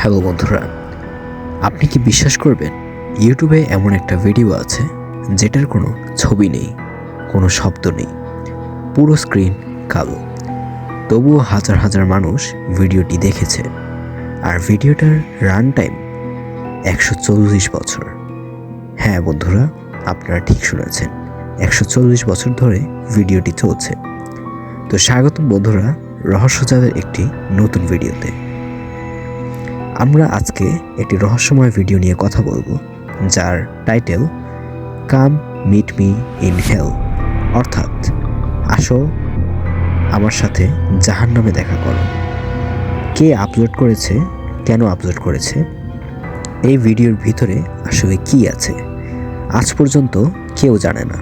Hello বন্ধুরা, আপনি কি বিশ্বাস করবেন ইউটিউবে এমন একটা ভিডিও আছে যেটার কোনো ছবি নেই, কোনো শব্দ নেই, পুরো স্ক্রিন কালো। তবুও হাজার হাজার মানুষ ভিডিওটি দেখেছে, আর ভিডিওটার রান টাইম 140 বছর। হ্যাঁ বন্ধুরা, আপনারা ঠিক শুনেছেন, 140 বছর ধরে ভিডিওটি চলছে। তো স্বাগতম বন্ধুরা রহস্যজালের একটি নতুন ভিডিওতে। আমরা আজকে একটি রহস্যময় ভিডিও নিয়ে কথা বলবো, যার title come meet me in hell, অর্থাৎ আসো আমার সাথে জাহান্নামে দেখা করো। কে আপলোড করেছে, কেন আপলোড করেছে, এই ভিডিওর ভিতরে আসলে কি আছে, আজ পর্যন্ত কেউ জানে না।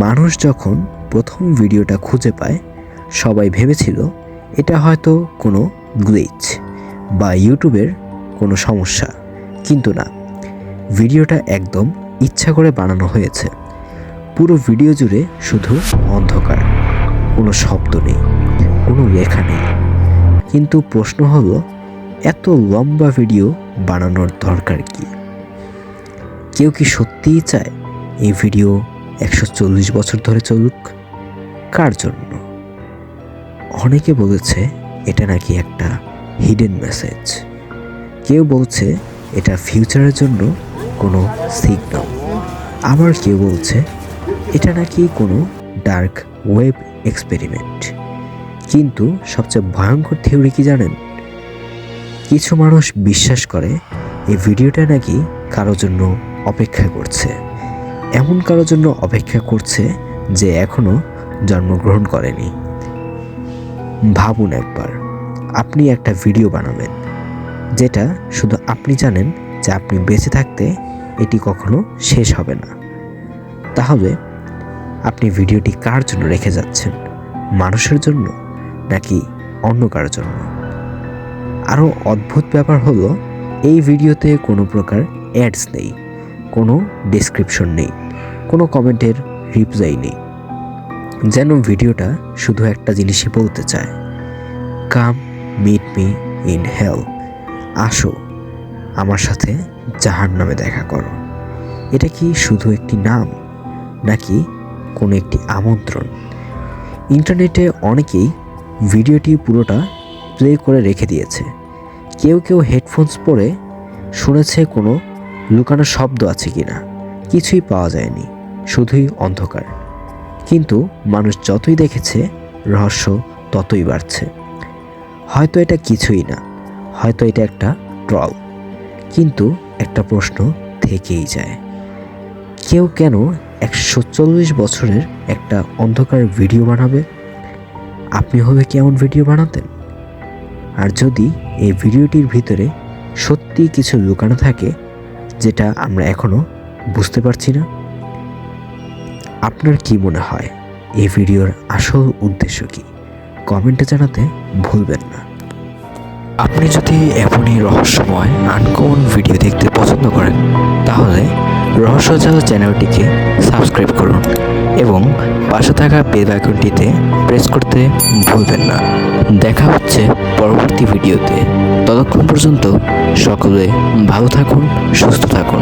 মানুষ যখন প্রথম ভিডিওটা খুঁজে পায়, সবাই ভেবেছিল এটা হয়তো কোনো গ্লিচ বা ইউটিউবের কোনো সমস্যা, কিন্তু না, ভিডিওটা একদম ইচ্ছা করে বানানো হয়েছে। পুরো ভিডিও জুড়ে শুধু অন্ধকার, কোনো শব্দ নেই, কোনো লেখা নেই। কিন্তু প্রশ্ন হলো, এত লম্বা ভিডিও বানানোর দরকার কি? কেউ কি সত্যিই চায় এই ভিডিও 140 বছর ধরে চলুক? কার জন্য? অনেকে বলেছে এটা নাকি একটা হিডেন মেসেজ, কেউ বলছে এটা ফিউচারের জন্য কোনো সিগন্যাল, আবার কেউ বলছে এটা নাকি কোনো ডার্ক ওয়েব এক্সপেরিমেন্ট। কিন্তু সবচেয়ে ভয়ঙ্কর থিওরি কি জানেন? কিছু মানুষ বিশ্বাস করে এই ভিডিওটা নাকি কারোর জন্য অপেক্ষা করছে, এমন কারোর জন্য অপেক্ষা করছে যে এখনো জন্মগ্রহণ করেনি। ভাবুন একবার, আপনি একটা ভিডিও বানাবেন যেটা শুধু আপনি জানেন যে আপনি বেঁচে থাকতে এটি কখনো শেষ হবে না। তাহলে আপনি ভিডিওটি কার জন্য রেখে যাচ্ছেন? মানুষের জন্য নাকি অন্য কারোর জন্য? আরও অদ্ভুত ব্যাপার হলো, এই ভিডিওতে কোনো প্রকার অ্যাডস নেই, কোনো ডেসক্রিপশন নেই, কোনো কমেন্টের রিপ্লাই নেই। যেন ভিডিওটা শুধু একটা জিনিসই বলতে চায়, কাম মিট মি ইন হেল, আসো আমার সাথে জাহান্নামে দেখা করো। এটা কি শুধু একটি নাম, নাকি কোনো একটি আমন্ত্রণ? ইন্টারনেটে অনেকেই ভিডিওটি পুরোটা প্লে করে রেখে দিয়েছে। কেউ কেউ হেডফোনস পরে শুনেছে কোনো লুকানো শব্দ আছে কিনা, কিছুই পাওয়া যায়নি, শুধুই অন্ধকার। কিন্তু মানুষ যতই দেখেছে, রহস্য ততই বাড়ছে। হয়তো এটা কিছুই না, হয়তো এটা একটা ট্রল, কিন্তু একটা প্রশ্ন থেকেই যায়, কেউ কেন 140 বছরের একটা অন্ধকার ভিডিও বানাবে? আপনি হলে কেমন ভিডিও বানাতেন? আর যদি এই ভিডিওটির ভিতরে সত্যি কিছু লুকানো থাকে যেটা আমরা এখনো বুঝতে পারছি না? আপনার কি মনে হয় এই ভিডিওর আসল উদ্দেশ্য কি? কমেন্টে জানাতে ভুলবেন না। আপনি যদি এমনই রহস্যময় আনকমন ভিডিও দেখতে পছন্দ করেন, তাহলে রহস্যজাল চ্যানেলটিকে সাবস্ক্রাইব করুন এবং পাশে থাকা বেল আইকনটিতে প্রেস করতে ভুলবেন না। দেখা হচ্ছে পরবর্তী ভিডিওতে। ততক্ষণ পর্যন্ত সকলে ভালো থাকুন, সুস্থ থাকুন।